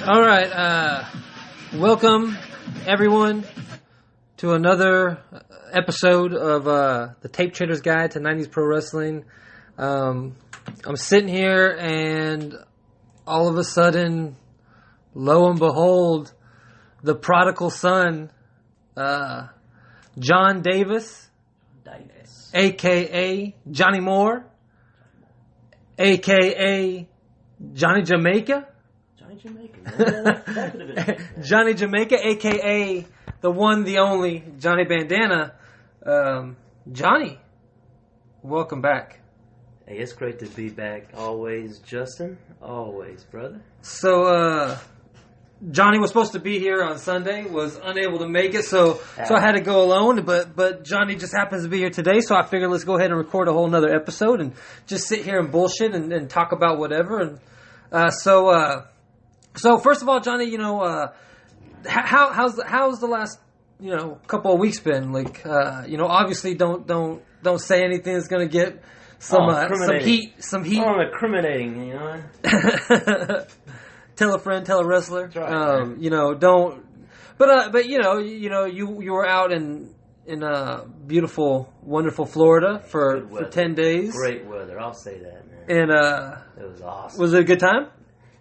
All right, welcome everyone to another episode of the Tape Trader's Guide to 90s Pro Wrestling. I'm sitting here and all of a sudden, lo and behold, the prodigal son, John Davis, a.k.a. Johnny Moore, a.k.a. Johnny Jamaica. Johnny Jamaica, a.k.a. the one, the only, Johnny Bandana. Johnny, welcome back. Hey, it's great to be back. Always, Justin. Always, brother. So, Johnny was supposed to be here on Sunday, was unable to make it, so I had to go alone, but Johnny just happens to be here today, so I figured let's go ahead and record a whole nother episode and just sit here and bullshit and talk about whatever. And So first of all, Johnny, how's the last couple of weeks been? Like, obviously don't say anything that's gonna get some heat. Oh, incriminating, Tell a friend, tell a wrestler. That's right. Don't. But you were out in beautiful, wonderful Florida for 10 days. Great weather, I'll say that, man. And it was awesome. Was it a good time?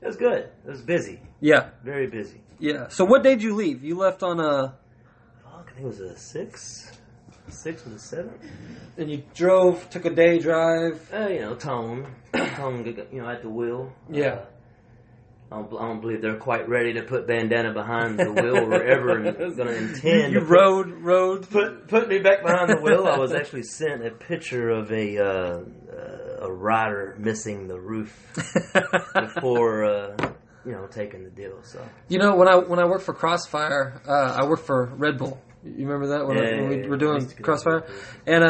It was good. It was busy. Yeah. Very busy. Yeah. So what day did you leave? You left on a... I think it was a 6th or the 7th. And you took a day drive. Tone, at the wheel. Yeah. I don't believe they're quite ready to put Bandana behind the wheel or ever going to intend. You rode. Put me back behind the wheel. I was actually sent a picture of a rider missing the roof before taking the deal. So when I worked for Crossfire, I worked for Red Bull. You remember that when we were doing Crossfire? And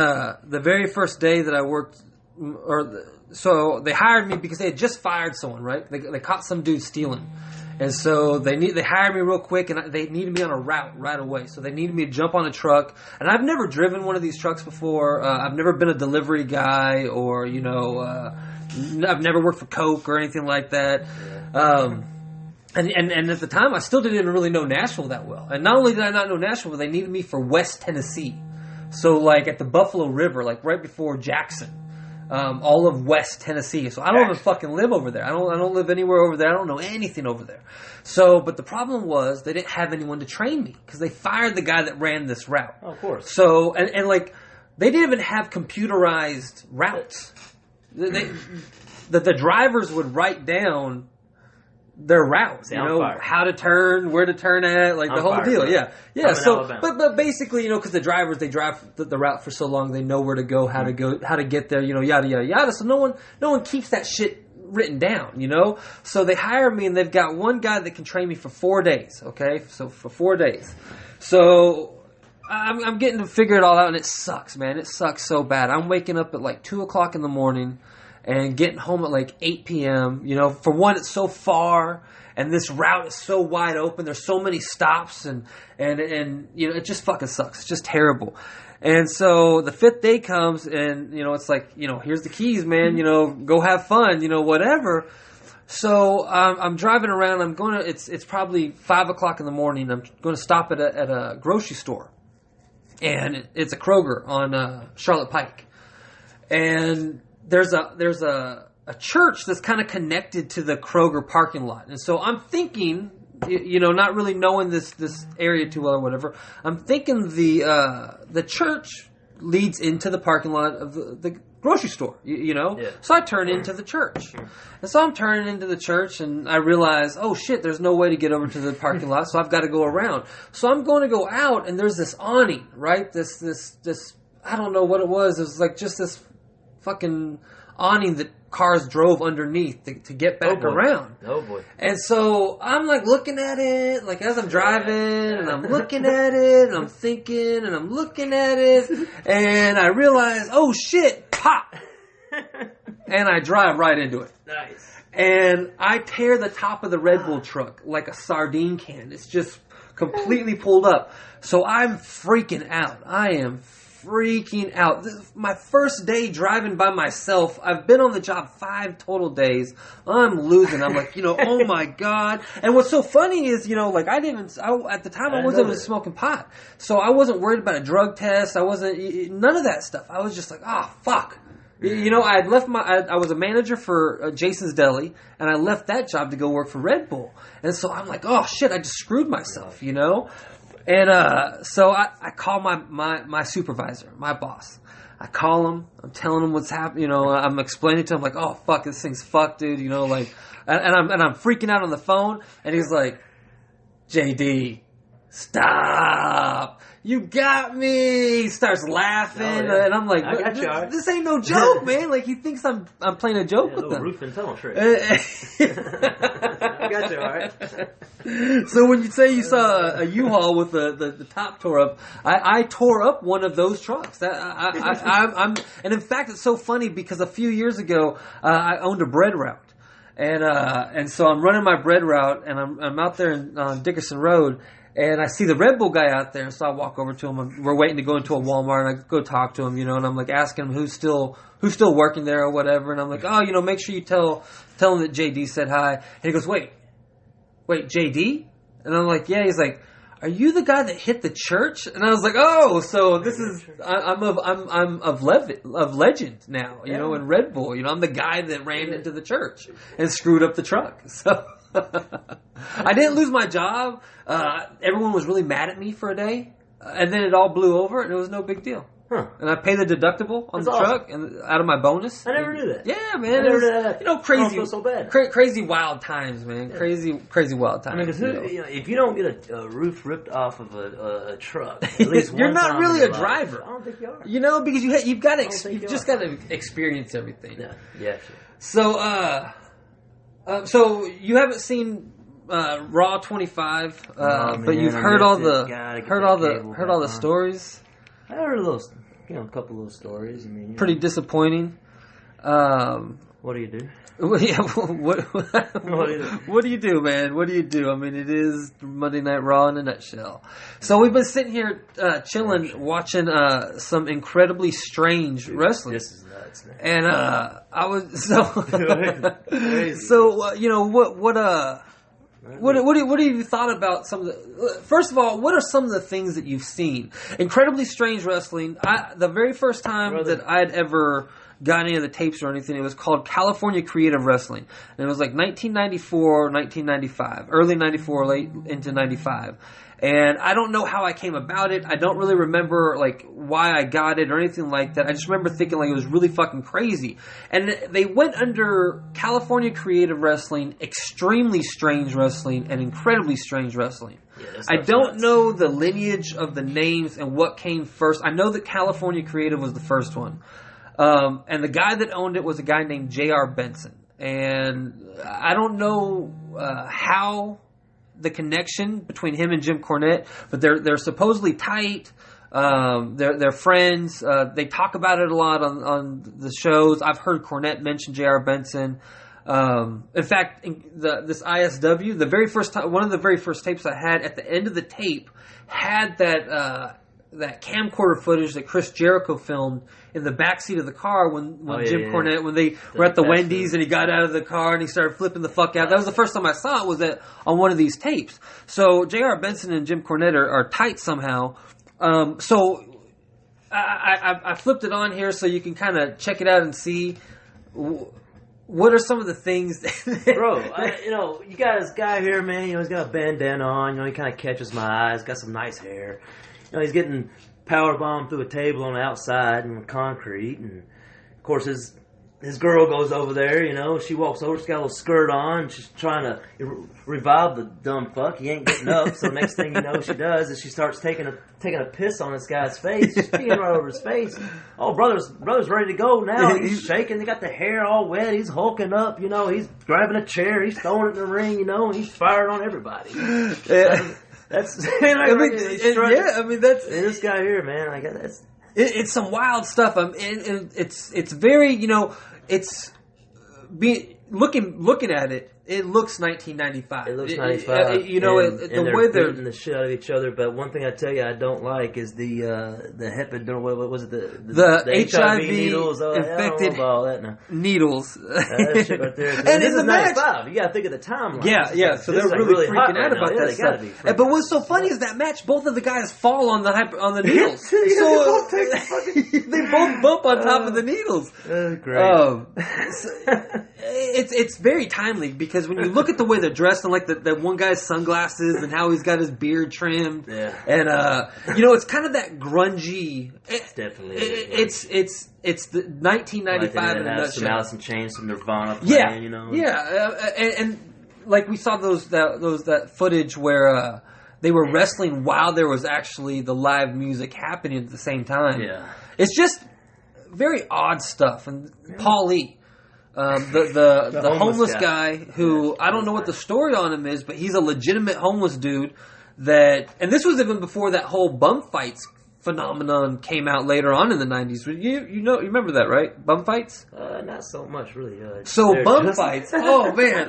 the very first day that I worked, so they hired me because they had just fired someone, right? They caught some dude stealing. And so they hired me real quick, and they needed me on a route right away. So they needed me to jump on a truck. And I've never driven one of these trucks before. I've never been a delivery guy, or I've never worked for Coke or anything like that. And at the time, I still didn't even really know Nashville that well. And not only did I not know Nashville, but they needed me for West Tennessee. So like at the Buffalo River, like right before Jackson. All of West Tennessee. So I don't even fucking live over there. I don't live anywhere over there. I don't know anything over there. So, but the problem was they didn't have anyone to train me because they fired the guy that ran this route. Oh, of course. So, and like, they didn't even have computerized routes. The drivers would write down their routes, how to turn, where to turn at, like the whole deal. Yeah. So, but basically, because the drivers, they drive the route for so long, they know where to go, how to get there, yada yada yada. So no one keeps that shit written down, So they hire me, and they've got one guy that can train me for 4 days. Okay, so for 4 days, so I'm getting to figure it all out, and it sucks, man. It sucks so bad. I'm waking up at like 2:00 in the morning. And getting home at like 8 p.m., for one, it's so far, and this route is so wide open. There's so many stops, and it just fucking sucks. It's just terrible. And so the 5th day comes, and, it's like, here's the keys, man, go have fun, whatever. So I'm driving around. It's probably 5:00 in the morning. I'm going to stop at a grocery store. And it's a Kroger on Charlotte Pike. And there's a church that's kind of connected to the Kroger parking lot. And so I'm thinking, not really knowing this area too well or whatever, I'm thinking the church leads into the parking lot of the grocery store, Yeah. So I turn into the church. And so I'm turning into the church, and I realize, oh shit, there's no way to get over to the parking lot, so I've got to go around. So I'm going to go out, and there's this awning, right? This I don't know what it was. It was like just this fucking awning that cars drove underneath to get back around. Oh boy. And so I'm like looking at it, like as I'm driving, and I'm looking at it, and I'm thinking, and I'm looking at it, and I realize, oh shit, pop! And I drive right into it. Nice. And I tear the top of the Red Bull truck like a sardine can. It's just completely pulled up. So I'm freaking out. I am freaking out. My first day driving by myself. I've been on the job 5 total days. I'm losing. I'm like, oh my God. And what's so funny is, like at the time I wasn't even smoking pot. So I wasn't worried about a drug test. I wasn't, none of that stuff. I was just like, fuck. I had left I was a manager for Jason's Deli, and I left that job to go work for Red Bull. And so I'm like, oh shit, I just screwed myself, And so I call my supervisor, my boss. I call him. I'm telling him what's happening. I'm explaining to him like, oh fuck, this thing's fucked, dude. And I'm freaking out on the phone. And he's like, JD, stop. You got me. He starts laughing, and I'm like, this ain't no joke, man. Like he thinks I'm playing a joke with him. Roof and tunnel trick. I got you, all right. So when you say you saw a U-Haul with the top tore up, I tore up one of those trucks. And in fact, it's so funny because a few years ago I owned a bread route, and so I'm running my bread route, and I'm out there on Dickerson Road. And I see the Red Bull guy out there, so I walk over to him. We're waiting to go into a Walmart, and I go talk to him, and I'm like asking him who's still working there or whatever. And I'm like, make sure you tell him that JD said hi. And he goes, wait, JD? And I'm like, yeah. He's like, are you the guy that hit the church? And I was like, oh, so this is I'm of legend now, in Red Bull. I'm the guy that ran into the church and screwed up the truck. So. I didn't lose my job. Everyone was really mad at me for a day, and then it all blew over, and it was no big deal. Huh. And I paid the deductible on the truck and out of my bonus. I never knew that. Yeah, man. I never knew that. Crazy. I don't feel so bad. Crazy wild times, man. Yeah. Crazy wild times. I mean, if you don't get a roof ripped off of a truck, at least you're not really a driver. I don't think you are. Because you've just got to experience everything. Yeah. Sure. So you haven't seen Raw 25, but you've heard all the stories. I heard a couple of those stories. I mean, pretty disappointing. What do you do? Yeah, what do you do, man? What do you do? I mean, it is Monday Night Raw in a nutshell. So we've been sitting here chilling, watching some incredibly strange wrestling. This is nuts, man. And I was so. What have you thought about some of the? First of all, what are some of the things that you've seen? Incredibly strange wrestling. The very first time that I'd ever got any of the tapes or anything, it was called California Creative Wrestling, and it was like 1994, 1995, early 94, late into 95. And I don't know how I came about it. I don't really remember like why I got it or anything like that. I just remember thinking like it was really fucking crazy. And they went under California Creative Wrestling, Extremely Strange Wrestling, and Incredibly Strange Wrestling. Yeah, I don't know the lineage of the names and what came first. I know that California Creative was the first one. And the guy that owned it was a guy named J.R. Benson. And I don't know how the connection between him and Jim Cornette, but they're supposedly tight. They're friends. They talk about it a lot on the shows. I've heard Cornette mention J.R. Benson. In fact, this ISW, the very first time, one of the very first tapes I had, at the end of the tape had that camcorder footage that Chris Jericho filmed in the backseat of the car when Jim Cornette, when they were at the Wendy's and he got out of the car and he started flipping the fuck out. That was the first time I saw it, was on one of these tapes. So J.R. Benson and Jim Cornette are tight somehow. So I flipped it on here so you can kind of check it out and see what are some of the things Bro, you got this guy here, man, he's got a bandana on, he kind of catches my eyes, got some nice hair. He's getting power bombed through a table on the outside in the concrete, and of course his girl goes over there. She walks over, she's got a little skirt on, she's trying to revive the dumb fuck. He ain't getting up, so next thing you know, she does is she starts taking a piss on this guy's face. She's peeing right over his face. Oh, brother's ready to go now. He's shaking. They got the hair all wet. He's hulking up. He's grabbing a chair. He's throwing it in the ring. And he's firing on everybody. Yeah. That's that's this guy here, man. It's some wild stuff. It's very, it's looking at it. it looks 1995. It looks 95. You know, the way they're beating the shit out of each other. But one thing I tell you, I don't like is the heparin. What was it? The HIV needles. Oh, infected I don't know about all that now. Needles. That shit right there. And this in the match, 95. You got to think of the timeline. Yeah. So they're really freaking out about that stuff. But what's so funny is that match, both of the guys fall on the needles. So they both bump on top of the needles. Great. It's very timely because when you look at the way they're dressed and like that one guy's sunglasses and how he's got his beard trimmed, and you know, it's kind of that grungy. Definitely, it's the 1995 in a nutshell. Some Alice in Chains, some Nirvana playing, you know. And like we saw that footage where they were wrestling while there was actually the live music happening at the same time. Yeah, it's just very odd stuff. And Paul Lee. The homeless guy who I don't know what the story on him is, but he's a legitimate homeless dude and this was even before that whole bum fights phenomenon came out later on in the 90s. You remember that, right? Bum fights? Not so much, really. So bum fights. Oh man.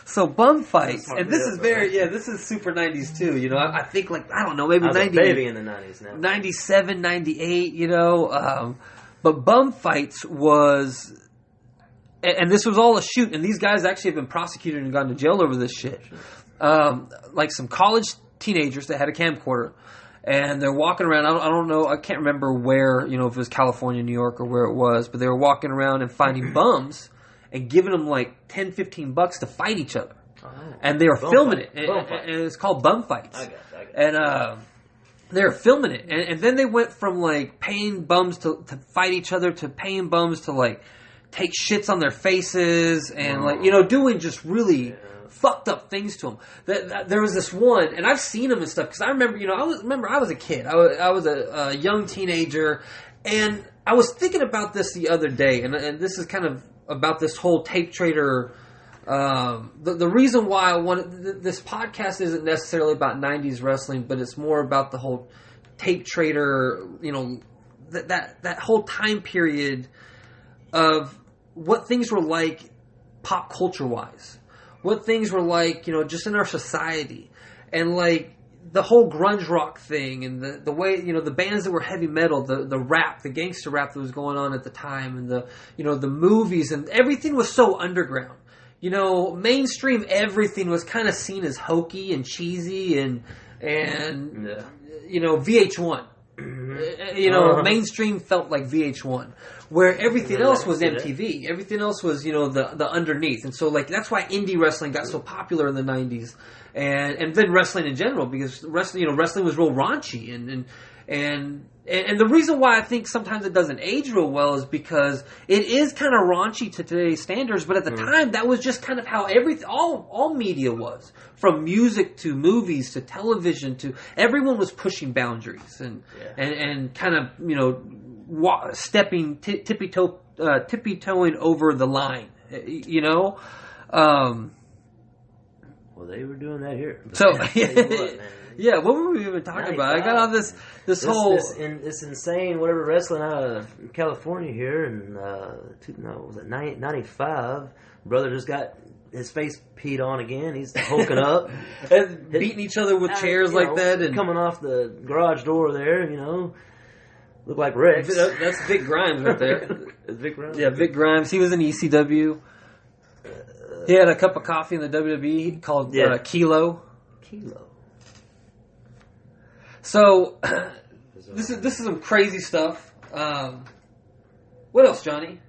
So bum fights. And this is this is super 90s too. You know, I think like I don't know, maybe 90. Baby in the 90s now. 97, 98. You know, but bum fights was. And this was all a shoot, and these guys actually have been prosecuted and gone to jail over this shit. Like some college teenagers that had a camcorder, and they're walking around. I don't know. I can't remember where. You know, if it was California, New York, or where it was. But they were walking around and finding bums and giving them like $10-15 to fight each other. Oh, and they were filming it, and it's called bum fights. I got it. And they were filming it, and then they went from like paying bums to fight each other to paying bums to like take shits on their faces and like, you know, doing just really fucked up things to them. There was this one, and I've seen them and stuff because I remember, you know, I was a kid. I was a young teenager, and I was thinking about this the other day, and this is kind of about this whole tape trader. The reason why I wanted this podcast isn't necessarily about 90s wrestling, but it's more about the whole tape trader, you know, that whole time period of what things were like pop culture wise, what things were like, you know, just in our society, and like the whole grunge rock thing, and the way, you know, the bands that were heavy metal, the rap, the gangster rap that was going on at the time, and the movies, and everything was so underground. You know, mainstream everything was kind of seen as hokey and cheesy and you know, VH1. You know, mainstream felt like VH1, where everything else was MTV. Everything else was, you know, the underneath. And so, like, that's why indie wrestling got so popular in the 90s. And then wrestling in general, because wrestling was real raunchy. And the reason why I think sometimes it doesn't age real well is because it is kind of raunchy to today's standards, but at the time that was just kind of how all media was, from music to movies to television to everyone was pushing boundaries and kind of, you know, stepping tippy-toeing over the line, you know. Well, they were doing that here. So, yeah, what were we even talking about? I got on this whole... This insane, whatever, wrestling out of California here, and, was it 95? Brother just got his face peed on again. He's hulking up. And beating each other with chairs like that. And coming off the garage door there, you know. Look like Rex. That's Vic Grimes right there. Vic Grimes? Yeah, Vic Grimes. He was in ECW. He had a cup of coffee in the WWE called Kilo. So this is some crazy stuff. What else, Johnny?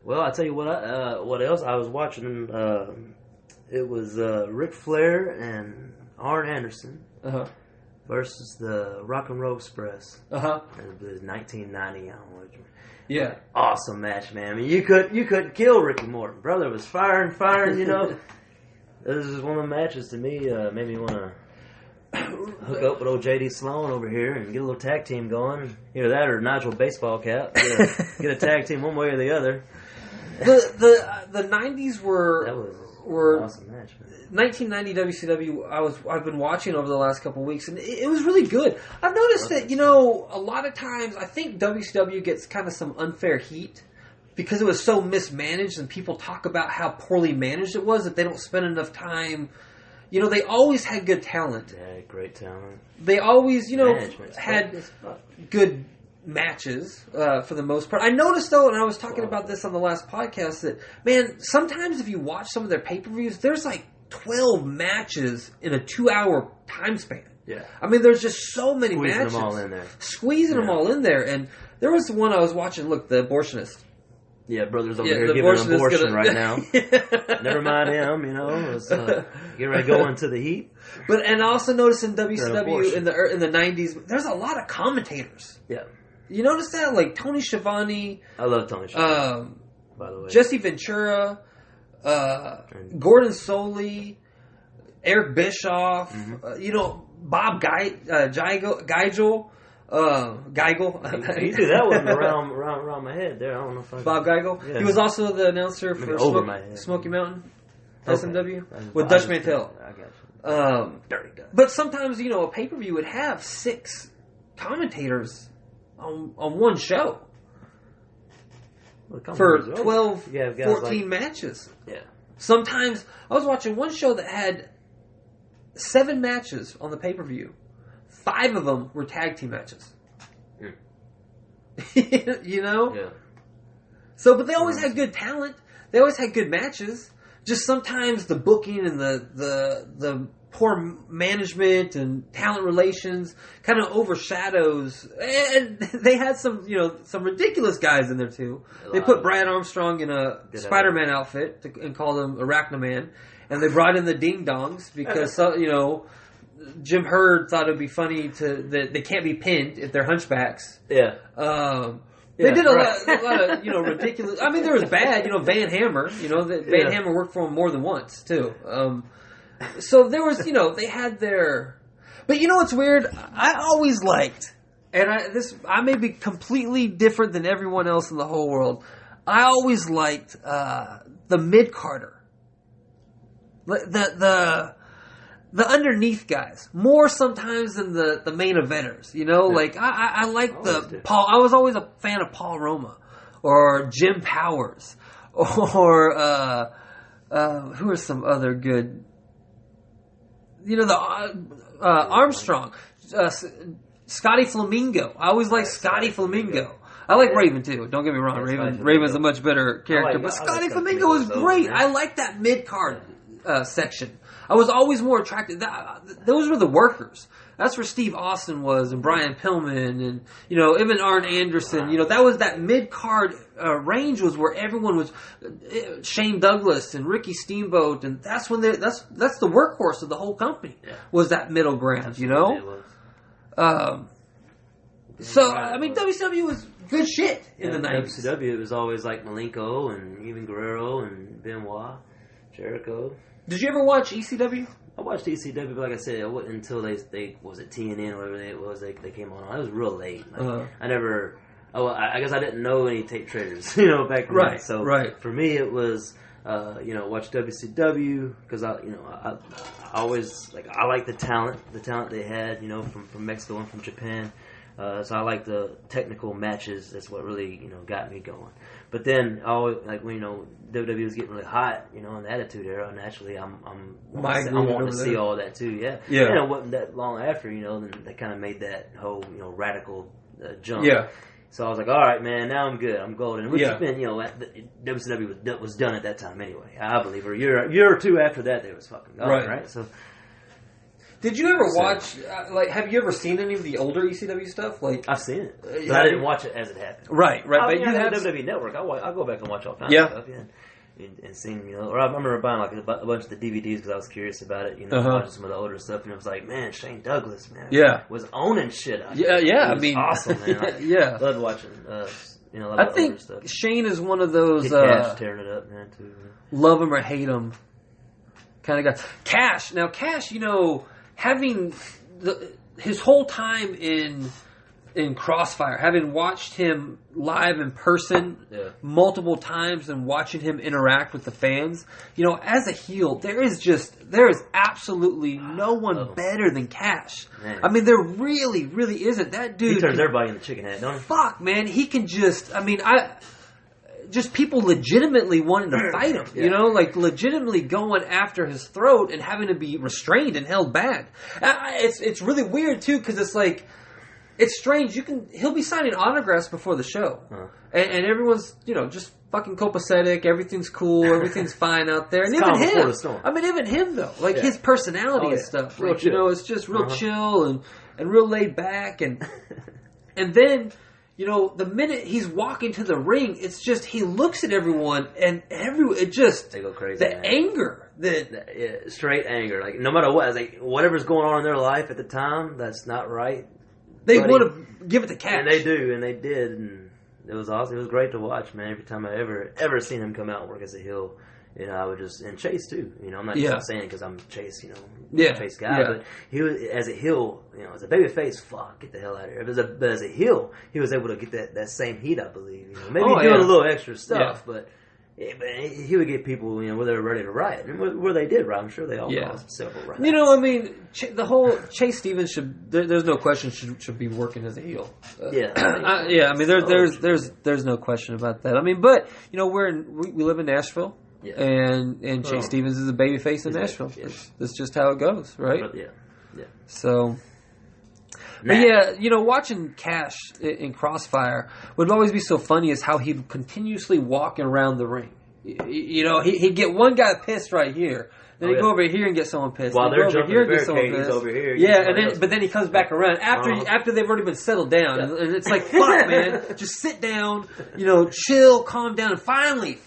Well, I tell you what else I was watching. It was Ric Flair and Arn Anderson versus the Rock and Roll Express. It was 1990. Yeah, awesome match, man. I mean, you couldn't kill Ricky Morton. Brother was firing. You know, this is one of the matches to me. Made me want to hook up with old JD Sloan over here and get a little tag team going. Either that or Nigel baseball cap. Get a tag team one way or the other. The 90s were an awesome match, man. 1990 WCW I've been watching over the last couple of weeks, and it was really good. I've noticed that, you know, a lot of times I think WCW gets kind of some unfair heat because it was so mismanaged, and people talk about how poorly managed it was, that they don't spend enough time. You know, they always had good talent. Yeah, great talent. They always, you know, had good matches for the most part. I noticed, though, and I was talking about this on the last podcast, that, man, sometimes if you watch some of their pay-per-views, there's like 12 matches in a 2-hour time span. Yeah. I mean, there's just so many matches. Squeezing them all in there. Squeezing them all in there. And there was one I was watching, look, the abortionist. Yeah, brother's over here giving an abortion right now. Never mind him, you know. Get ready to go into the heat. But and I also noticed in WCW in the 90s, there's a lot of commentators. Yeah. You notice that? Like Tony Schiavone. I love Tony Schiavone, by the way. Jesse Ventura, Gordon Soley, Eric Bischoff, you know, Bob Geigel. Geigel. You threw that one around my head there. I don't know if I... Bob Geigel. Yeah. He was also the announcer for Smoky Mountain, SMW, with Dutch Mantel. I got you. Dirty Dutch. But sometimes, you know, a pay-per-view would have 6 commentators on one show for 12, 14 matches. Yeah. Sometimes, I was watching one show that had 7 matches on the pay-per-view. 5 of them were tag team matches. You know? Yeah. So, but they always had good talent. They always had good matches. Just sometimes the booking and the poor management and talent relations kind of overshadows. And they had some, you know, some ridiculous guys in there too. They put Brad Armstrong in a Spider-Man outfit and called him Arachnaman. And they brought in the Ding Dongs because, you know, Jim Herd thought it would be funny that they can't be pinned if they're hunchbacks. Yeah. They did a lot of, you know, ridiculous. I mean, there was bad, you know, Van Hammer. You know, Van Hammer worked for him more than once too. So there was, you know, they had their. But you know what's weird? I always liked, and I may be completely different than everyone else in the whole world. I always liked the mid-carder. The underneath guys more sometimes than the main eventers, you know. Like I like Paul. I was always a fan of Paul Roma or Jim Powers or who are some other good. You know, the Armstrong, Scotty Flamingo. I always like Scotty Flamingo. I like Raven too. Don't get me wrong. Raven's a much better character, but Scotty Flamingo was great. I like that mid card section. I was always more attracted. Those were the workers. That's where Steve Austin was, and Brian Pillman, and you know, even Arn Anderson. You know, that was that mid card range was where everyone was. Shane Douglas and Ricky Steamboat, and that's when that's the workhorse of the whole company. Yeah. Was that middle ground? You know. So I mean, WCW was good shit in the 90s. WCW, it was always like Malenko and even Guerrero and Benoit, Jericho. Did you ever watch ECW? I watched ECW, but like I said, it wasn't until they was it TNN or whatever it was they came on. It was real late. Like, I never. Oh, I guess I didn't know any tape traders, you know, back then. So for me, it was you know, watch WCW because I always I like the talent they had, you know, from Mexico and from Japan. So I like the technical matches. That's what really, you know, got me going. But then, like when, you know, WWE was getting really hot, you know, in the Attitude Era, naturally, I wanted to see all that too. Yeah. And it wasn't that long after, you know, then they kind of made that whole, you know, radical jump. Yeah. So I was like, all right, man, now I'm good. I'm golden. Which has been, you know, WCW was done at that time anyway. I believe, or a year or two after that, they was fucking gone, right? So. Did you ever watch, have you ever seen any of the older ECW stuff? Like, I've seen it, but I didn't watch it as it happened. Right. But you have WWE Network. I'll go back and watch all kinds of stuff, and seeing, you know, or I remember buying like a bunch of the DVDs because I was curious about it, you know, watching some of the older stuff, and it was like, man, Shane Douglas, man, was owning shit out there. I mean, awesome, man. I loved watching, you know, I think stuff. Shane is one of those, Cash tearing it up, man, too. Love him or hate him kind of guy. Cash, you know, having his whole time in Crossfire, having watched him live in person multiple times and watching him interact with the fans, you know, as a heel, there is absolutely no one better than Cash. Man. I mean, there really, really isn't. That dude, he turns everybody in the chicken head, don't he? Fuck, man, he can just. I mean, just people legitimately wanting to fight him, you know, like legitimately going after his throat and having to be restrained and held back. It's really weird too, because it's like, it's strange. He'll be signing autographs before the show, and everyone's, you know, just fucking copacetic. Everything's cool. Everything's fine out there. And even him. I mean, even him though, like his personality and stuff. Like, you know, it's just real chill and real laid back, and then, you know, the minute he's walking to the ring, it's just he looks at everyone and it just they go crazy. The anger, straight anger. Like no matter what, like whatever's going on in their life at the time, that's not right. They want to give it to Cash. And they do, and they did, and it was awesome. It was great to watch, man. Every time I ever seen him come out and work as a heel, you know, I would just, and Chase too. You know, I'm not just saying because I'm Chase, you know, Chase guy, but he was, as a heel, you know, as a baby face, get the hell out of here. But as a heel, he was able to get that same heat, I believe. You know, maybe doing a little extra stuff, but he would get people, you know, where they were ready to riot, and where they did riot. I'm sure they all caused several riots. You know, I mean, the whole Chase Stevens should. There's no question should be working as a heel. I mean, there's no question about that. I mean, but you know, we live in Nashville, and Chase Stevens is a babyface in Nashville. That's just how it goes, right? Yeah. So. But yeah, you know, watching Cash in Crossfire would always be so funny is how he'd continuously walk around the ring. You know, he'd get one guy pissed right here. Then he'd go over here and get someone pissed. While they're jumping the barricade, he's over here. Yeah, but then he comes back around after they've already been settled down, and it's like, fuck, man, just sit down, you know, chill, calm down, and finally,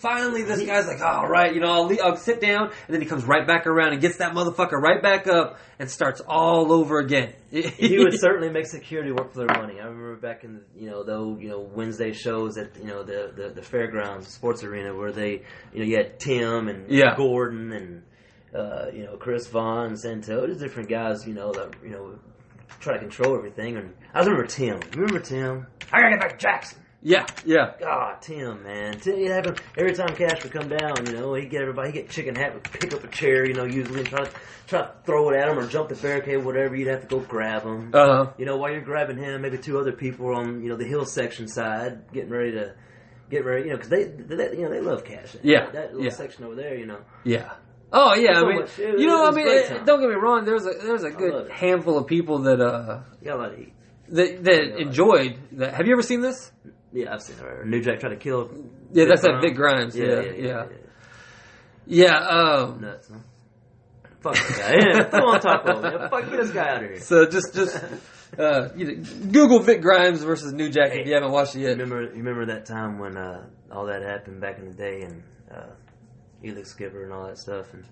this guy's like, all right, you know, I'll sit down, and then he comes right back around and gets that motherfucker right back up and starts all over again. He would certainly make security work for their money. I remember back in Wednesday shows at the fairgrounds, sports arena, where they, you know, you had Tim and Gordon and. Chris Vaughn, Santel, just different guys, you know, that, you know, try to control everything. And I remember Tim. Remember Tim? I gotta get back to Jackson. Yeah. God, Tim, man. Every time Cash would come down, you know, he'd get Chicken Hat would pick up a chair, you know, usually and try to throw it at him or jump the barricade, whatever. You'd have to go grab him. You know, while you're grabbing him, maybe two other people on, you know, the hill section side, getting ready, you know, because they love Cash. That little section over there, you know. Yeah. Oh yeah, don't get me wrong. There's a good handful of people that that enjoyed that. Have you ever seen this? Yeah, I've seen it. New Jack tried to kill. Yeah, that's that Vic Grimes. Yeah. Nuts, huh? Fuck this guy. Yeah, come on, talk over. Yeah, fuck, get this guy out of here. So just Google Vic Grimes versus New Jack if you haven't watched it yet. You remember that time when all that happened back in the day and. Elix Skipper and all that stuff, and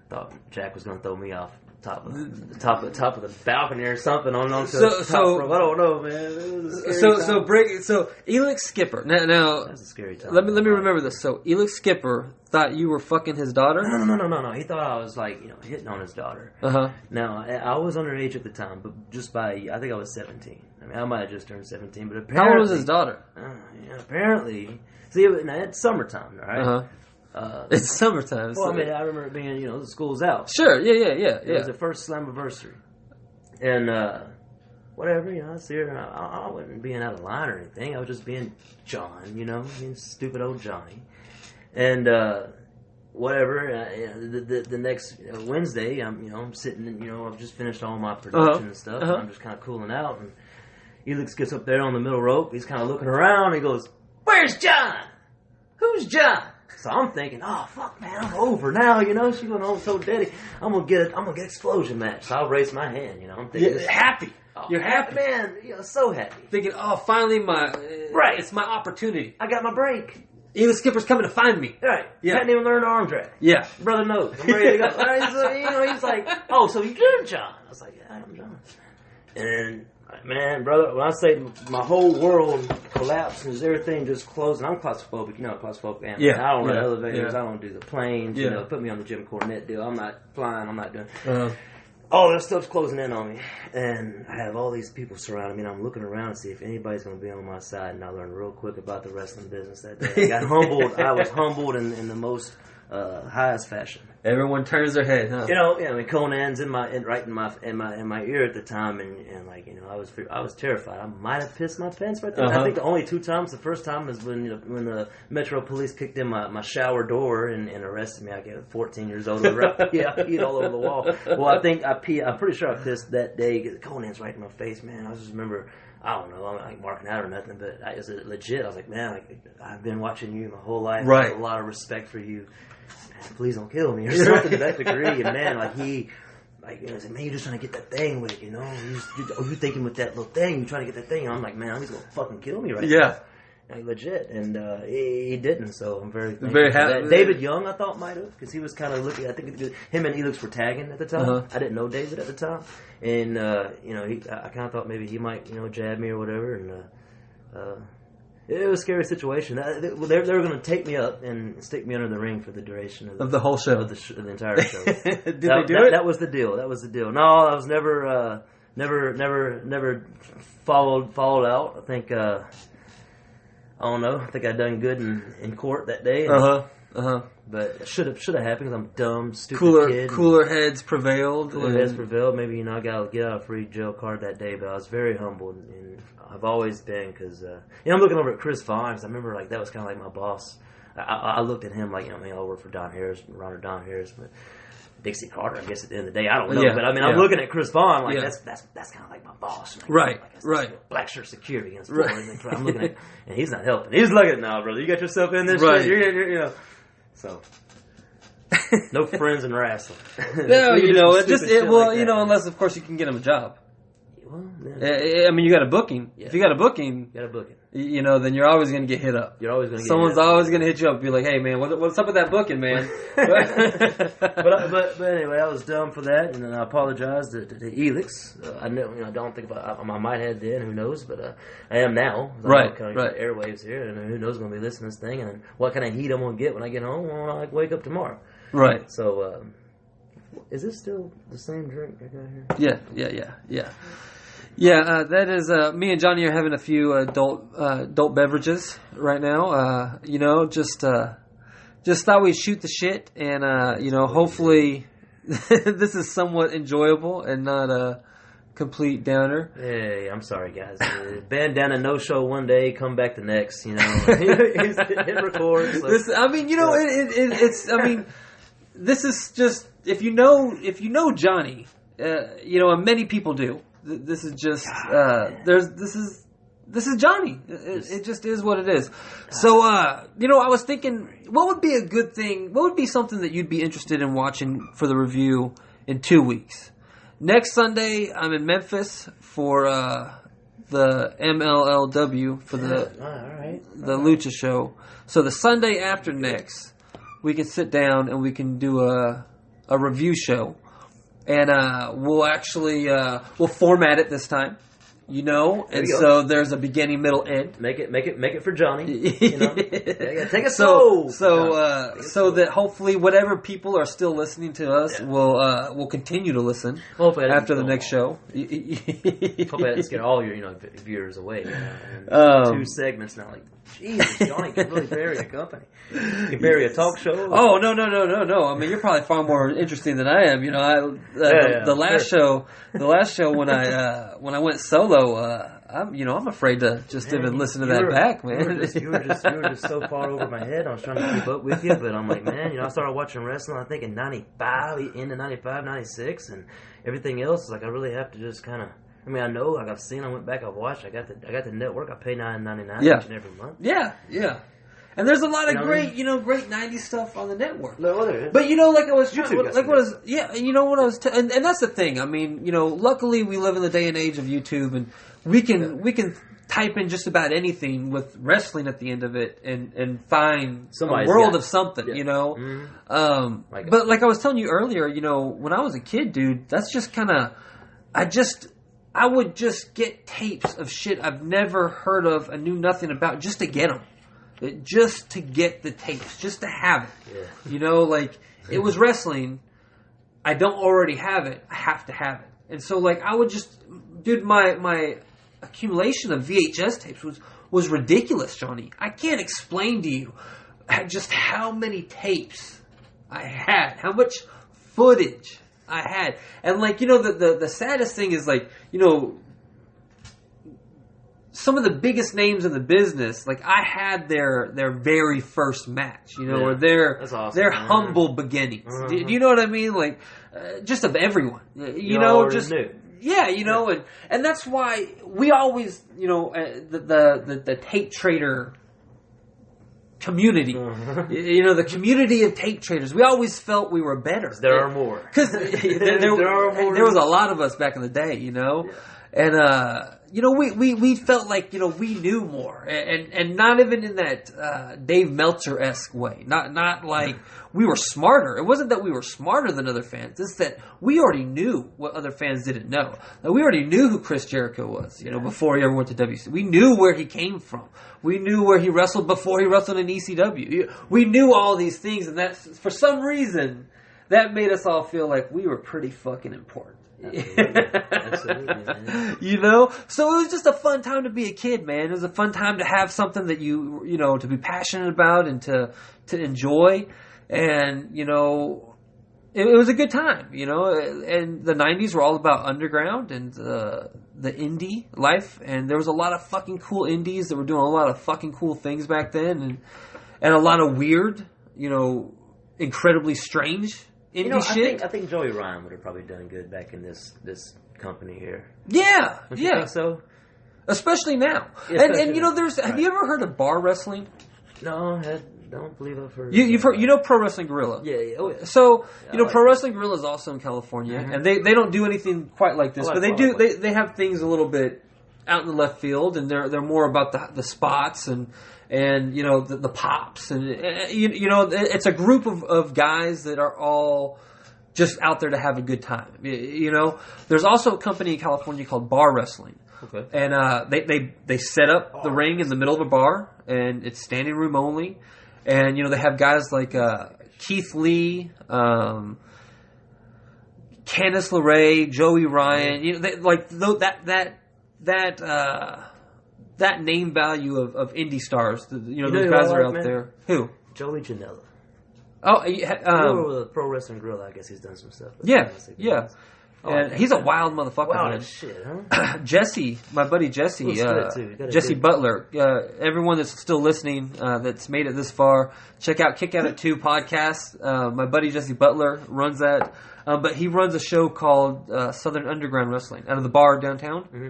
thought Jack was going to throw me off top of the balcony or something on top rope. I don't know, man. It was a scary time. So Elix Skipper. Now that's a scary time. Let me remember this. So Elix Skipper thought you were fucking his daughter? No. He thought I was hitting on his daughter. Now I was underage at the time, but I think I was 17. I mean, I might have just turned 17, but apparently. How old was his daughter? Apparently. See, it's summertime, right? It's summertime. Well, I mean, I remember it being, the school's out. Sure, yeah. It was the first Slammiversary. And, whatever, I see her, I wasn't being out of line or anything. I was just being John, being stupid old Johnny. And, whatever, the next Wednesday, I'm sitting, I've just finished all my production and stuff, and I'm just kind of cooling out, and Elix gets up there on the middle rope, he's kind of looking around, and he goes, "Where's John? Who's John?" So I'm thinking, oh fuck, man, I'm over now. She went home so daddy. I'm gonna get explosion match. So I'll raise my hand. I'm thinking, happy. You're happy, man. So happy. Thinking, oh, finally right. It's my opportunity. I got my break. Elix Skipper's coming to find me. Right. Yeah. Hadn't even learned arm drag. Yeah. Brother knows. I'm ready to go. So, he's like, oh, so you're John? I was like, yeah, I'm John. And man, brother, when I say my whole world collapsed and everything just closed, and I'm claustrophobic, claustrophobic am. Yeah. I don't run elevators, I don't do the planes, put me on the Jim Cornette deal. I'm not flying, I'm not doing all that stuff's closing in on me. And I have all these people surrounding me, and I'm looking around to see if anybody's going to be on my side, and I learned real quick about the wrestling business that day. I got humbled. I was humbled in the most highest fashion. Everyone turns their head, huh? I mean, Conan's right in my ear at the time, and like, I was terrified. I might have pissed my pants right there. I think the only 2 times. The first time is when the Metro Police kicked in my shower door and arrested me. I get 14 years old. I peed all over the wall. Well, I'm pretty sure I pissed that day. Conan's right in my face, man. I just remember. I don't know, I'm not like marking out or nothing, but it was legit. I was like, man, I've been watching you my whole life. Right. I have a lot of respect for you. Man, please don't kill me or something to that degree. And man, like he said, man, you're just trying to get that thing with, you thinking with that little thing, you're trying to get that thing. And I'm like, man, he's going to fucking kill me right now. Like, legit. And he didn't, so I'm very happy. David Young, I thought, might have, because he was kind of looking, I think him and Elix were tagging at the time. I didn't know David at the time. And, I kind of thought maybe he might, jab me or whatever. And it was a scary situation. They were going to take me up and stick me under the ring for the duration of the whole show. Of the entire show. Did they do it? That was the deal. No, I was never followed out. I think... I don't know. I think I done good in court that day. But it should have happened because I'm dumb, stupid kid. Cooler heads prevailed. Maybe, I got to get out a free jail card that day, but I was very humbled. And I've always been because, I'm looking over at Chris Vaughn because I remember that was kind of like my boss. I looked at him like, I work for Don Harris, Don Harris, but Dixie Carter, I guess at the end of the day, I don't know. But I'm looking at Chris Vaughn like that's kind of like my boss. Like, right. Black shirt security against I'm looking at, and he's not helping. He's looking, no, brother, you got yourself in this shit. You're so. No friends in wrestling. No, unless of course you can get him a job. Well, I mean, you got a booking. Yeah. If you got a booking, then you're always going to get hit up. Someone's always going to hit you up and be like, "Hey, man, what's up with that booking, man?" but anyway, I was dumb for that, and I apologized to Elix. I don't think I might have then. Who knows? But I am now. Right. Airwaves here, and who knows going to be listening to this thing, and what kind of heat I'm going to get when I get home when I wake up tomorrow. Right. So, is this still the same drink I got here? Yeah. Yeah, that is, me and Johnny are having a few adult beverages right now. Just thought we'd shoot the shit and, hopefully this is somewhat enjoyable and not a complete downer. Hey, I'm sorry, guys. Bandana no show one day, come back the next, Hit record. So. This is just, if you know Johnny, and many people do, this is just this is Johnny. It just is what it is. So I was thinking, what would be a good thing? What would be something that you'd be interested in watching for the review in 2 weeks? Next Sunday, I'm in Memphis for the MLLW for the Lucha show. So the Sunday after next, we can sit down and we can do a review show. And we'll actually we'll format it this time, and so there's a beginning, middle, end. Make it for Johnny. Take it so that hopefully whatever people are still listening to us will continue to listen after the next show. Hopefully I didn't scare all your viewers away. 2 segments now, like Jesus, Johnny can really bury a company. You can bury a talk show. Oh no! I mean, you're probably far more interesting than I am. The last show when I went solo, I'm afraid to just even listen to that back, man. You were just so far over my head. I was trying to keep up with you, but I'm like, man, I started watching wrestling, I think in 95, into 95, 96, and everything else. Like, I really have to just kind of. I mean, I know, like I've seen, I went back, I've watched, I got the network, I pay $9.99 each and every month. Yeah. And there's a lot of great 90s stuff on the network. No, there is. But like I was trying, and that's the thing. I mean, luckily we live in the day and age of YouTube, and we can type in just about anything with wrestling at the end of it and find a world of something, Mm-hmm. But like I was telling you earlier, when I was a kid, dude, that's just kind of, I would just get tapes of shit I've never heard of and knew nothing about just to get them. Just to get the tapes. Just to have it. Yeah. It was wrestling. I don't already have it. I have to have it. And so, I would just... Dude, my accumulation of VHS tapes was ridiculous, Johnny. I can't explain to you just how many tapes I had, how much footage I had. And like, you know, the saddest thing is like, you know, some of the biggest names in the business, like I had their very first match, you know, or their humble beginnings. Do you know what I mean? Like, just of everyone, you know, just knew. Yeah, you know, and that's why we always, you know, the tape trader community, you know, the community of tape traders. We always felt we were better. There are more because there was a lot of us back in the day, you know, and you know, we felt like, you know, we knew more, and not even in that Dave Meltzer-esque way. Not like we were smarter. It wasn't that we were smarter than other fans. It's that we already knew what other fans didn't know. Like, we already knew who Chris Jericho was, you know, before he ever went to WC. We knew where he came from. We knew where he wrestled before he wrestled in ECW. We knew all these things, and that, for some reason, that made us all feel like we were pretty fucking important. Absolutely, man. You know, so it was just a fun time to be a kid, man. It was a fun time to have something that you know, to be passionate about and to enjoy, and you know, it was a good time, you know. And the '90s were all about underground and the indie life, and there was a lot of fucking cool indies that were doing a lot of fucking cool things back then, and a lot of weird, you know, incredibly strange indie, you know, shit. I think Joey Ryan would have probably done good back in this company here. Yeah, Don't you think so? Especially now. Yeah, and you know, have you ever heard of bar wrestling? No, I don't believe I've heard. You've heard, you know, Pro Wrestling Guerrilla. Yeah. Oh, yeah. So you know, Pro Wrestling Guerrilla is also in California, and they don't do anything quite like this, but they do. They have things a little bit out in the left field, and they're more about the spots and you know, the pops, and you know, it's a group of guys that are all just out there to have a good time. You know, there's also a company in California called Bar Wrestling. Okay. And they set up the ring in the middle of a bar, and it's standing room only. And you know, they have guys like Keith Lee, Candice LeRae, Joey Ryan. You know, that name value of indie stars. You know, those guys are out there. Who? Joey Janela. Oh, with Pro Wrestling Guerrilla, I guess he's done some stuff. Yeah. And he's a wild motherfucker. Wild as shit, huh? Jesse, my buddy Jesse, Jesse Butler. Everyone that's still listening, that's made it this far, check out Kick Out at 2 podcast. My buddy Jesse Butler runs that, but he runs a show called Southern Underground Wrestling out of the bar downtown. Mm-hmm.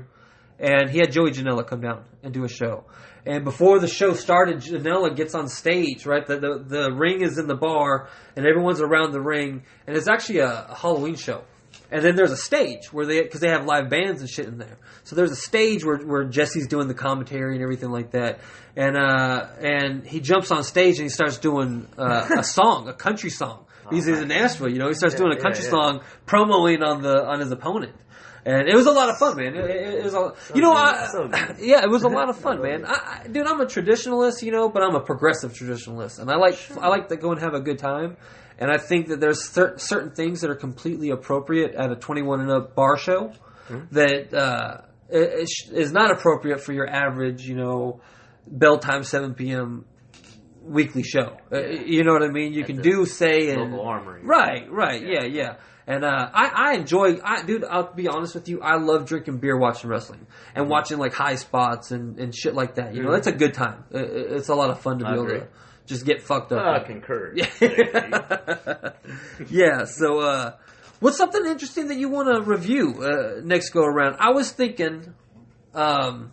And he had Joey Janela come down and do a show. And before the show started, Janela gets on stage, right? The ring is in the bar, and everyone's around the ring. And it's actually a Halloween show. And then there's a stage where because they have live bands and shit in there. So there's a stage where Jesse's doing the commentary and everything like that. And he jumps on stage and he starts doing a song, a country song. He's in Nashville, you know. He starts doing a country song, promoing on his opponent. And it was a lot of fun, man. It was, you know, it was a lot of fun, man. Dude, I'm a traditionalist, you know, but I'm a progressive traditionalist, and I like to go and have a good time. And I think that there's certain things that are completely appropriate at a 21 and up bar show that is not appropriate for your average, you know, bell time 7 p.m. weekly show. You know what I mean? You can do local armory. Right. Yeah. And I enjoy, dude, I'll be honest with you, I love drinking beer watching wrestling and watching like high spots and shit like that. You know, that's a good time. It's a lot of fun to be able to just get fucked up. I concur. Yeah, so what's something interesting that you want to review next go around? I was thinking a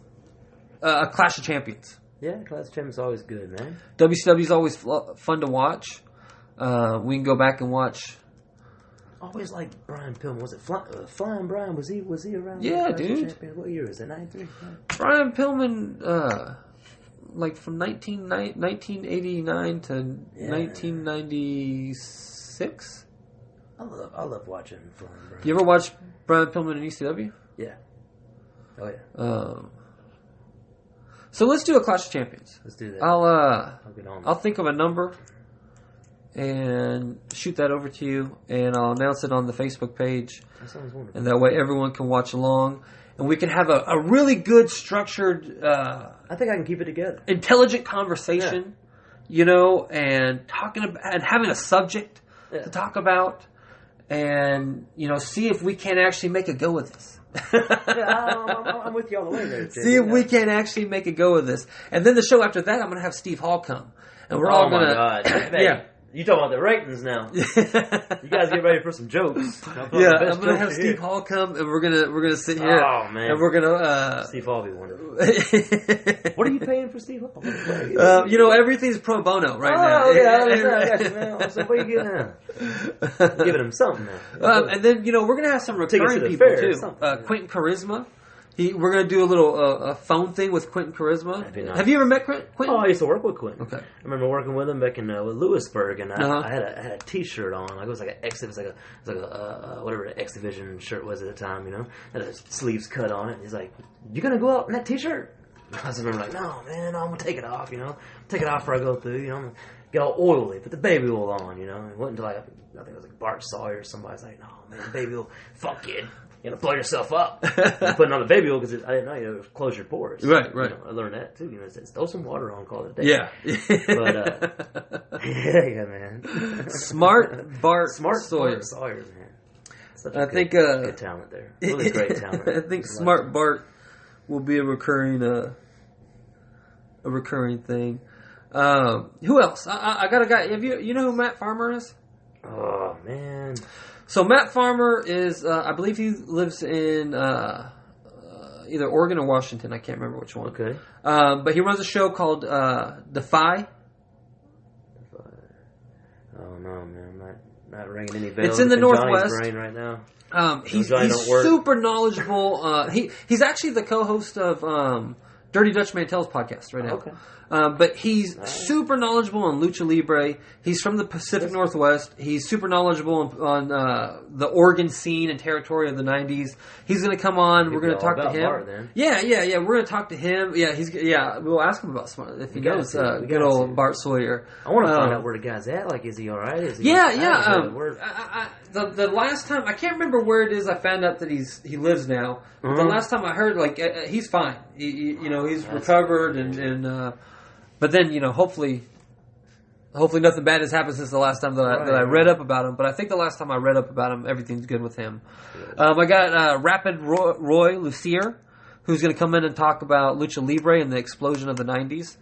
Clash of Champions. Yeah, Clash of Champions is always good, man. WCW's always fun to watch. We can go back and watch. Always like Brian Pillman. Was it Flying Brian? Was he around? Yeah, dude. What year is it? 93? Brian Pillman, like from 1989 to 1996. I love watching Flying Brian. You ever watch Brian Pillman in ECW? Yeah. Oh yeah. So let's do a Clash of Champions. Let's do that. I'll think of a number and shoot that over to you, and I'll announce it on the Facebook page. That sounds wonderful. And that way everyone can watch along, and we can have a really good structured I think I can keep it together. Intelligent conversation, you know, and talking about and having a subject to talk about, and see if we can actually make a go of this. I'm with you all the way there. See if we can actually make a go of this, and then the show after that, I'm going to have Steve Hall come, and we're all going to. Oh my God! Yeah. You talking about the ratings now? You guys get ready for some jokes. Yeah, I'm gonna have Steve Hall come, and we're gonna sit here. Oh man, and we're gonna Steve Hall will be wonderful. What are you paying for Steve Hall? Everything's pro bono right now. Oh yeah, I got you, man. So what are you getting now? You're giving him something now. And then we're gonna have some recurring people too. Quentin Charisma. We're going to do a little a phone thing with Quentin Charisma. Nice. Have you ever met Quentin? Oh, I used to work with Quentin. Okay. I remember working with him back in Lewisburg, and I had a T-shirt on. Like it was like a whatever the X Division shirt was at the time. Had a sleeves cut on it. He's like, "You gonna go out in that T-shirt?" I was like, "No, man, I'm gonna take it off. Take it off before I go through. I'm gonna get all oily, put the baby oil on. It wasn't until I think it was like Bart Sawyer or somebody's like, "No, man, baby oil, fuck kid. You blow yourself up." Putting on the baby oil because I didn't know close your pores. Right. I learned that too. Throw some water on, call it a day. Yeah. But yeah, man. Smart Bart Sawyer. Bart Sawyer, man. Such good talent there. Really great talent. I think Smart Bart will be a recurring thing. Who else? I got a guy. Have you know who Matt Farmer is? Oh man. So Matt Farmer is, I believe he lives in either Oregon or Washington. I can't remember which one. Okay. But he runs a show called Defy. Oh no, man, I'm not ringing any bells. It's in the Northwest. Brain right now. He's super knowledgeable. He's actually the co-host of Dirty Dutch Mantel's podcast right now. Okay. But he's super knowledgeable on Lucha Libre. He's from the Pacific Northwest. He's super knowledgeable on the Oregon scene and territory of the 90s. He's going to come on. We're going to talk to him. Bart, then. Yeah. We're going to talk to him. We'll ask him about Smart if he knows good old Bart Sawyer. I want to find out where the guy's at. Like, is he all right? Is he the last time, I can't remember where it is I found out that he lives now. But the last time I heard, he's fine. He's recovered and but then, hopefully nothing bad has happened since the last time that I read up about him. But I think the last time I read up about him, everything's good with him. I got Rapid Roy Lucier, who's going to come in and talk about Lucha Libre and the explosion of the 90s.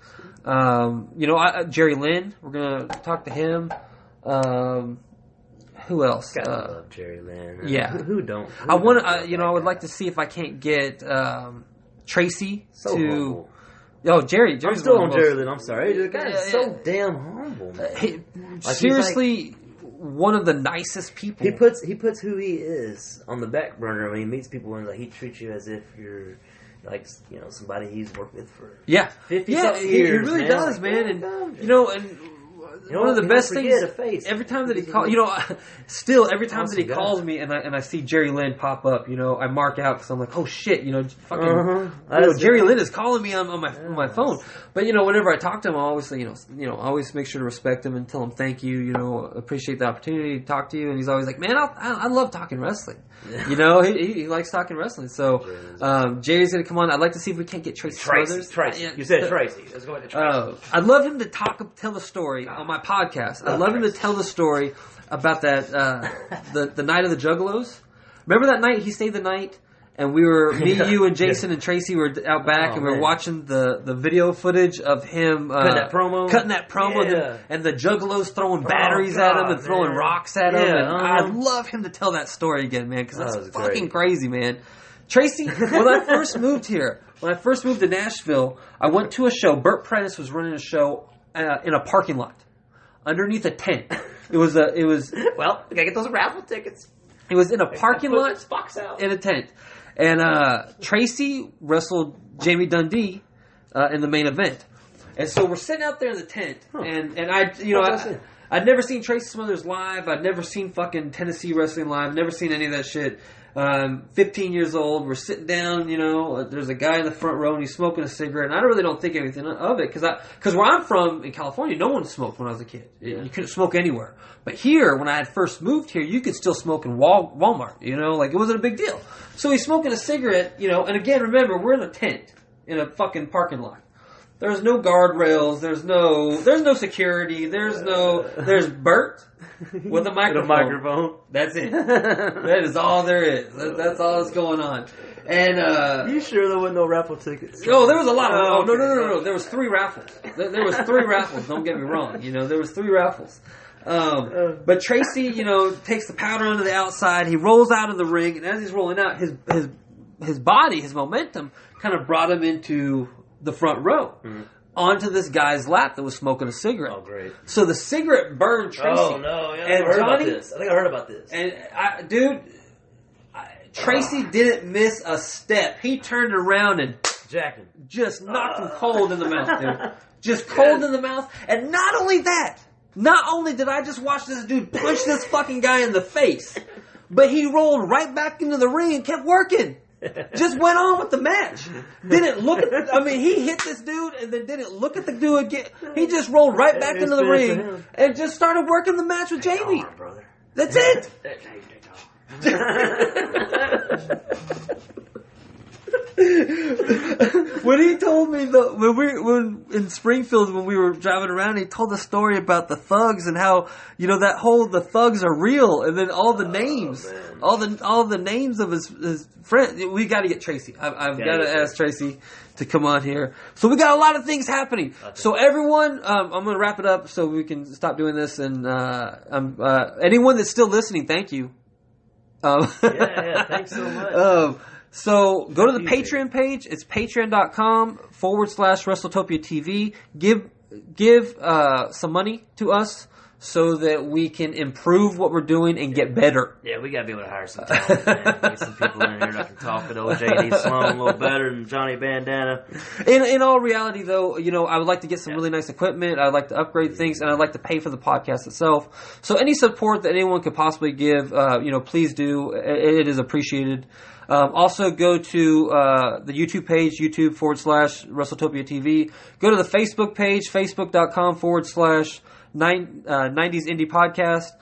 Jerry Lynn, we're going to talk to him. Who else? Gotta love Jerry Lynn. Yeah. Who don't? I would like to see if I can't get Tracy to... Humble. Oh, Jerry's I'm still on Jerry Lynn. I'm sorry. The guy is so damn humble, man. Seriously, one of the nicest people. He puts who he is on the back burner when he meets people, and he treats you as if you're somebody he's worked with for 50 years. He really does, man. And one of the best things, every time that he calls, every time that he calls me and I see Jerry Lynn pop up, I mark out because I'm like, oh shit, Jerry Lynn is calling me on my phone. But whenever I talk to him, I always always make sure to respect him and tell him thank you, appreciate the opportunity to talk to you. And he's always like, man, I love talking wrestling. He likes talking wrestling. So Jerry's gonna come on. I'd like to see if we can't get Tracy. Tracy. You said Tracy. Let's go with Tracy. I'd love him to tell the story on my podcast. I'd love him to tell the story about that the night of the Juggalos. Remember that night he stayed the night, and we were you and Jason and Tracy were out back, and we were watching the video footage of him cutting that promo, and the Juggalos throwing batteries at him and throwing rocks at him. And I'd love him to tell that story again, man, because that's fucking crazy, man. Tracy, when I first moved here, when I first moved to Nashville, I went to a show. Burt Prentice was running a show in a parking lot underneath a tent. It was well, we gotta get those raffle tickets. It was in a parking lot in a tent. And Tracy wrestled Jamie Dundee in the main event. And so we're sitting out there in the tent, and I'd never seen Tracy Smothers live. I'd never seen fucking Tennessee wrestling live. Never seen any of that shit. 15 years old. We're sitting down. There's a guy in the front row and he's smoking a cigarette. And I really don't think anything of it because where I'm from in California, no one smoked when I was a kid. Yeah. You couldn't smoke anywhere. But here, when I had first moved here, you could still smoke in Walmart. It wasn't a big deal. So he's smoking a cigarette. And again, remember, we're in a tent in a fucking parking lot. There's no guardrails. There's no security. There's Bert. with a microphone. That's it. That is all there is. That's all that's going on. And you sure there wasn't no raffle tickets? No, there was a lot of. No. There was 3 raffles. There was 3 raffles. Don't get me wrong. There was 3 raffles. But Tracy, takes the powder onto the outside. He rolls out of the ring, and as he's rolling out, his body, his momentum, kind of brought him into the front row. Mm-hmm. Onto this guy's lap that was smoking a cigarette. Oh, great. So the cigarette burned Tracy. Oh, no. Yeah, I think I heard about this. And, Tracy didn't miss a step. He turned around and just knocked him cold in the mouth, dude. Just cold in the mouth. And not only that, not only did I just watch this dude punch this fucking guy in the face, but he rolled right back into the ring and kept working. Just went on with the match. Didn't look at he hit this dude and then didn't look at the dude again. He just rolled right back into the ring and just started working the match with Jamie. That's it. When he told me when in Springfield when we were driving around, he told the story about the thugs and how the thugs are real, and then all the names, all the names of his friends. We got to get Tracy. I've got to ask Tracy to come on here. So we got a lot of things happening. Okay. So everyone, I'm going to wrap it up so we can stop doing this. And anyone that's still listening, thank you. Thanks so much. So go to the Patreon page. It's patreon.com/WrestleTopia TV. Give some money to us so that we can improve what we're doing and get better. Yeah, we got to be able to hire some talent, man. Get some people in here that can talk with OJD Sloan a little better than Johnny Bandana. In all reality, though, I would like to get some really nice equipment. I'd like to upgrade things, and I'd like to pay for the podcast itself. So any support that anyone could possibly give, please do. It is appreciated. Also, go to the YouTube page, YouTube.com/WrestleTopia TV. Go to the Facebook page, Facebook.com/90s Indie Podcast.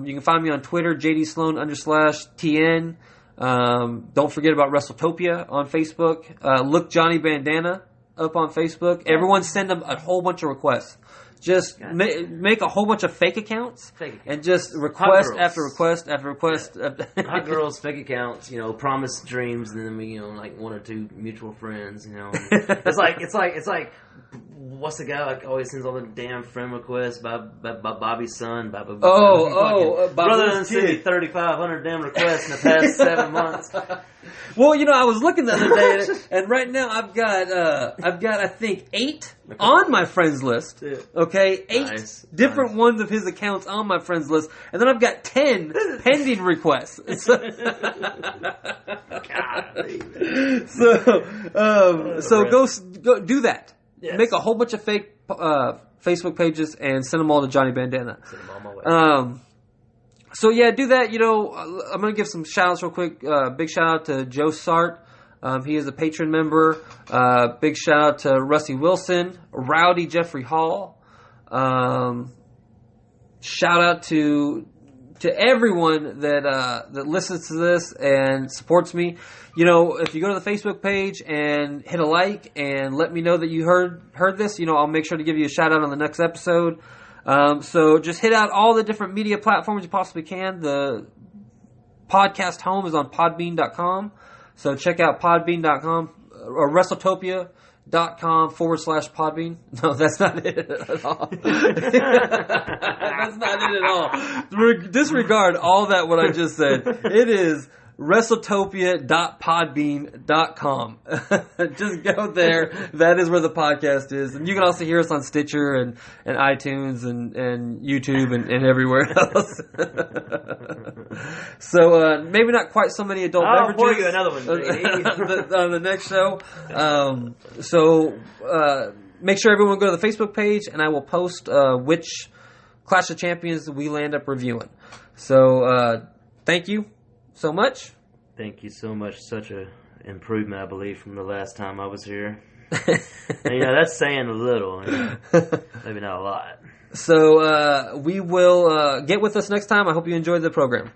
You can find me on Twitter, JD Sloan _TN. Don't forget about WrestleTopia on Facebook. Look Johnny Bandana up on Facebook. Everyone send them a whole bunch of requests. Just make a whole bunch of fake accounts and just request after request after request. Hot girls, fake accounts, promise dreams, and then we, like 1 or 2 mutual friends, It's like, what's the guy like always sends all the damn friend requests by Bobby's son? Rather than send me 3,500 damn requests in the past 7 months. Well, I was looking the other day, and right now I've got I think 8 on my friends list. Okay, 8 different ones of his accounts on my friends list, and then I've got 10 pending requests. So go do that. Yes. Make a whole bunch of fake Facebook pages and send them all to Johnny Bandana. Send them all my way. So yeah, do that. I'm going to give some shout outs real quick. Big shout out to Joe Sart. He is a patron member. Big shout out to Rusty Wilson, Rowdy Jeffrey Hall. Shout out to everyone that listens to this and supports me. If you go to the Facebook page and hit a like and let me know that you heard this, I'll make sure to give you a shout out on the next episode. So just hit out all the different media platforms you possibly can. The podcast home is on podbean.com. So check out podbean.com or WrestleTopia.com/Podbean. No, that's not it at all. That's not it at all. Disregard all that what I just said. It is WrestleTopia.podbean.com. Just go there. That is where the podcast is. And you can also hear us on Stitcher and iTunes and YouTube and everywhere else. So maybe not quite so many adult beverages. I'll pour you another one, on the next show. Make sure everyone go to the Facebook page, and I will post which Clash of Champions we land up reviewing. So thank you so much. Thank you so much. Such a improvement, I believe, from the last time I was here. That's saying a little, maybe not a lot. So we will get with us next time. I hope you enjoyed the program.